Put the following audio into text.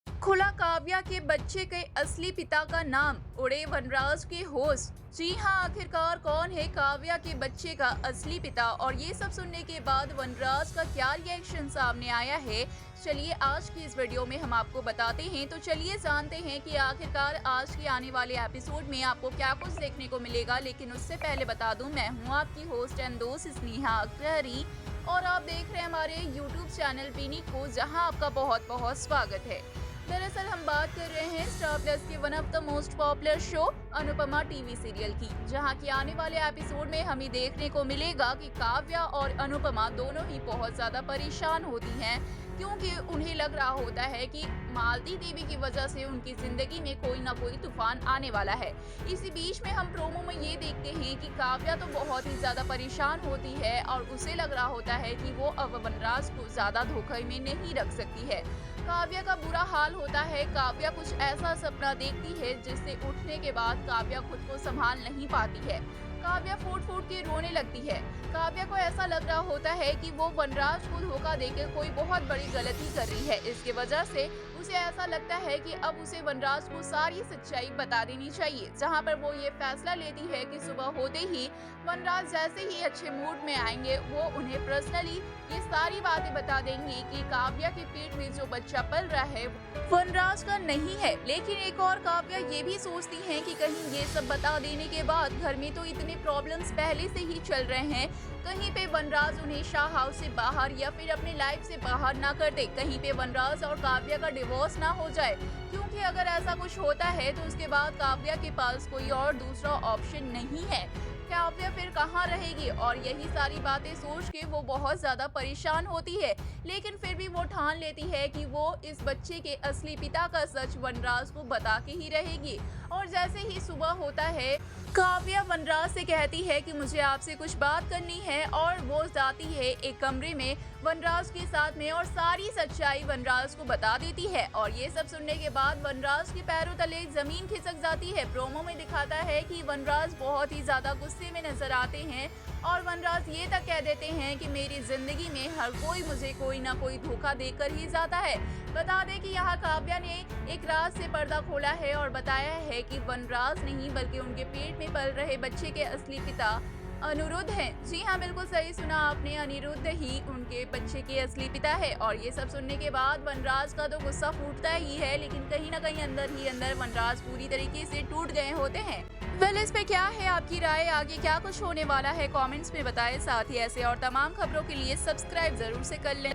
खुला काव्या के बच्चे के असली पिता का नाम, उड़े वनराज के होश। जी हाँ, आखिरकार कौन है काव्या के बच्चे का असली पिता, और ये सब सुनने के बाद वनराज का क्या रिएक्शन सामने आया है, चलिए आज की इस वीडियो में हम आपको बताते हैं। तो चलिए जानते हैं कि आखिरकार आज के आने वाले एपिसोड में आपको क्या कुछ देखने को मिलेगा। लेकिन उससे पहले बता दूं, मैं हूं आपकी होस्ट एंड दोस्त स्नेहा अख्तरी, और आप देख रहे हैं हमारे यूट्यूब चैनल पीनी को, जहां आपका बहुत बहुत स्वागत है। दरअसल हम बात कर रहे हैं स्टार प्लस के one of the most popular show Anupama TV serial की, जहां की आने वाले एपिसोड में हमें देखने को मिलेगा कि काव्या और अनुपमा दोनों ही बहुत ज्यादा परेशान होती हैं, क्योंकि उन्हें लग रहा होता है कि मालती देवी की वजह से उनकी जिंदगी में कोई ना कोई तूफान आने वाला है। इसी बीच में हम प्रोमो में ये देखते हैं कि काव्या तो बहुत ही ज्यादा परेशान होती है और उसे लग रहा होता है कि वो अब वनराज को ज्यादा धोखे में नहीं रख सकती है। काव्या का बुरा हाल होता है। काव्या कुछ ऐसा सपना देखती है जिससे उठने के बाद काव्या खुद को संभाल नहीं पाती है। काव्या फूट फूट के रोने लगती है। काव्या को ऐसा लग रहा होता है कि वो वनराज को धोखा देकर कोई बहुत बड़ी गलती कर रही है। इसके वजह से उसे ऐसा लगता है कि अब उसे वनराज को सारी सच्चाई बता देनी चाहिए। जहां पर वो ये फैसला लेती है कि सुबह होते ही वनराज जैसे ही अच्छे मूड में आएंगे, वो उन्हें पर्सनली ये सारी बातें बता देंगी कि काव्या के पेट में जो बच्चा पल रहा है वनराज का नहीं है। लेकिन एक और काव्या ये भी सोचती है कि कहीं ये सब बता देने के बाद घर में तो इतने प्रॉब्लम्स पहले से ही चल रहे हैं, कहीं पे वनराज उन्हें शाह हाउस से बाहर या फिर अपनी लाइफ से बाहर ना कर दे, कहीं पे वनराज और काव्या का डिवोर्स ना हो जाए। क्योंकि अगर ऐसा कुछ होता है तो उसके बाद काव्या के पास कोई और दूसरा ऑप्शन नहीं है। काव्या फिर कहाँ रहेगी? और यही सारी बातें सोच के वो बहुत ज्यादा परेशान होती है। लेकिन फिर भी वो ठान लेती है कि वो इस बच्चे के असली पिता का सच वनराज को बता के ही रहेगी। और जैसे ही सुबह होता है, काव्या वनराज से कहती है कि मुझे आपसे कुछ बात करनी है, और वो जाती है एक कमरे में वनराज के साथ में और सारी सच्चाई वनराज को बता देती है। और ये सब सुनने के बाद वनराज के पैरों तले जमीन खिसक जाती है। प्रोमो में दिखाता है कि वनराज बहुत ही ज्यादा गुस्से में नजर आते हैं और वनराज ये तक कह देते हैं कि मेरी जिंदगी में हर कोई मुझे कोई ना कोई धोखा देकर ही जाता है। बता दें कि यहाँ काव्या ने एक राज से पर्दा खोला है और बताया है कि वनराज नहीं बल्कि उनके पेट में पल रहे बच्चे के असली पिता अनिरुद्ध हैं। जी हाँ, बिल्कुल सही सुना आपने, अनिरुद्ध ही उनके बच्चे के असली पिता है। और ये सब सुनने के बाद वनराज का तो गुस्सा फूटता ही है, लेकिन कहीं ना कहीं अंदर ही अंदर वनराज पूरी तरीके से टूट गए होते हैं। वेल, इस पे क्या है आपकी राय? आगे क्या कुछ होने वाला है कमेंट्स में बताएं। साथ ही ऐसे और तमाम खबरों के लिए सब्सक्राइब जरूर से कर लें।